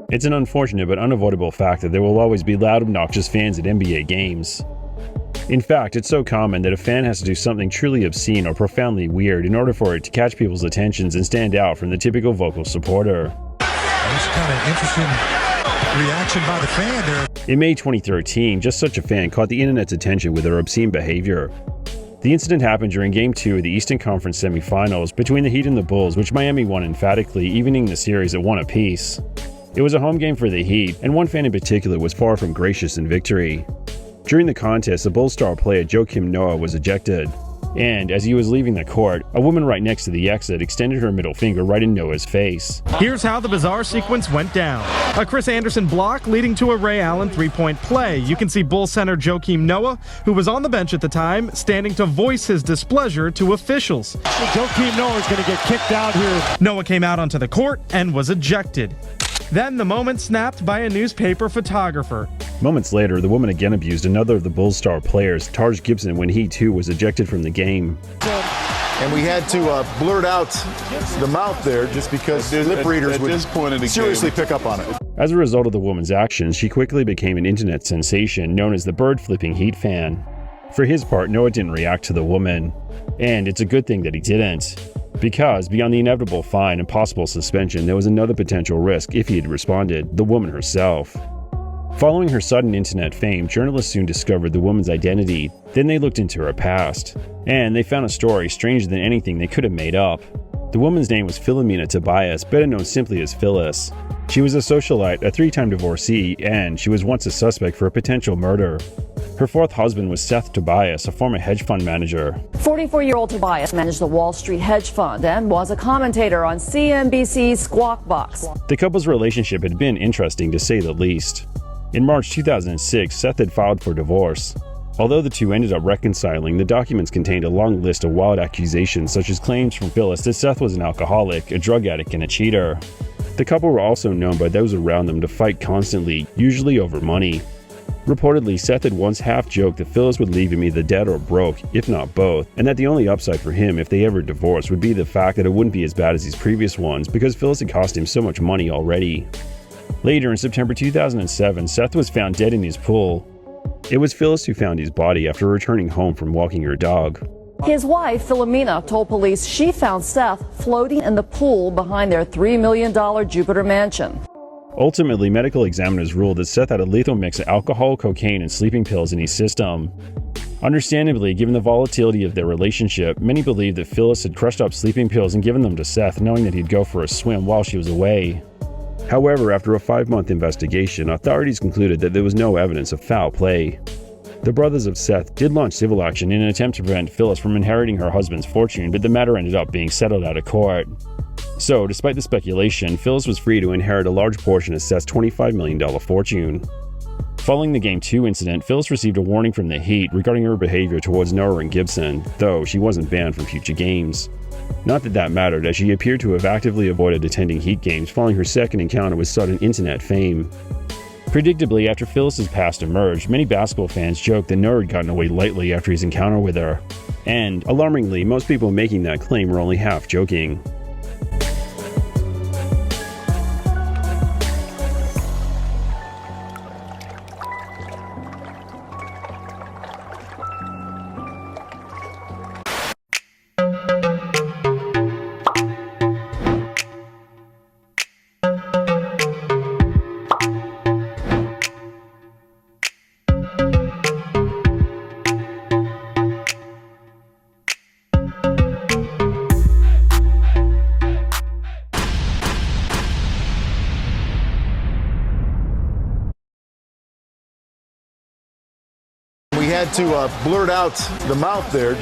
It's an unfortunate but unavoidable fact that there will always be loud, obnoxious fans at NBA games. In fact, it's so common that a fan has to do something truly obscene or profoundly weird in order for it to catch people's attentions and stand out from the typical vocal supporter. That's kind of interesting reaction by the fan there. In May 2013, just such a fan caught the internet's attention with her obscene behavior. The incident happened during Game 2 of the Eastern Conference semifinals between the Heat and the Bulls, which Miami won emphatically, evening the series at 1 apiece. It was a home game for the Heat, and one fan in particular was far from gracious in victory. During the contest, the Bulls star player Joakim was ejected, and as he was leaving the court, a woman right next to the exit extended her middle finger right in Noah's face. Here's how the bizarre sequence went down. A Chris Anderson block leading to a Ray Allen three-point play. You can see Bulls center Joakim Noah, who was on the bench at the time, standing to voice his displeasure to officials. Joakim Noah is going to get kicked out here. Noah came out onto the court and was ejected. Then the moment snapped by a newspaper photographer. Moments later, the woman again abused another of the Bulls star players, Taj Gibson, when he too was ejected from the game. And we had to blurt out the mouth there just because lip readers would seriously pick up on it. As a result of the woman's actions, she quickly became an internet sensation known as the bird-flipping Heat fan. For his part, Noah didn't react to the woman. And it's a good thing that he didn't. Because, beyond the inevitable fine and possible suspension, there was another potential risk if he had responded: the woman herself. Following her sudden internet fame, journalists soon discovered the woman's identity. Then they looked into her past, and they found a story stranger than anything they could have made up. The woman's name was Philomena Tobias, better known simply as Phyllis. She was a socialite, a 3-time divorcee, and she was once a suspect for a potential murder. Her fourth husband was Seth Tobias, a former hedge fund manager. 44-year-old Tobias managed the Wall Street hedge fund and was a commentator on CNBC's Squawk Box. The couple's relationship had been interesting, to say the least. In March 2006, Seth had filed for divorce. Although the two ended up reconciling, the documents contained a long list of wild accusations, such as claims from Phyllis that Seth was an alcoholic, a drug addict, and a cheater. The couple were also known by those around them to fight constantly, usually over money. Reportedly, Seth had once half-joked that Phyllis would leave him either dead or broke, if not both, and that the only upside for him if they ever divorced would be the fact that it wouldn't be as bad as his previous ones because Phyllis had cost him so much money already. Later, in September 2007, Seth was found dead in his pool. It was Phyllis who found his body after returning home from walking her dog. His wife, Philomena, told police she found Seth floating in the pool behind their $3 million Jupiter mansion. Ultimately, medical examiners ruled that Seth had a lethal mix of alcohol, cocaine, and sleeping pills in his system. Understandably, given the volatility of their relationship, many believed that Phyllis had crushed up sleeping pills and given them to Seth, knowing that he'd go for a swim while she was away. However, after a 5-month investigation, authorities concluded that there was no evidence of foul play. The brothers of Seth did launch civil action in an attempt to prevent Phyllis from inheriting her husband's fortune, but the matter ended up being settled out of court. So, despite the speculation, Phyllis was free to inherit a large portion of Seth's $25 million fortune. Following the Game 2 incident, Phyllis received a warning from the Heat regarding her behavior towards Noah and Gibson, though she wasn't banned from future games. Not that that mattered, as she appeared to have actively avoided attending Heat games following her second encounter with sudden internet fame. Predictably, after Phyllis's past emerged, many basketball fans joked that Noah had gotten away lightly after his encounter with her. And, alarmingly, most people making that claim were only half joking. We had to blurt out the mouth there.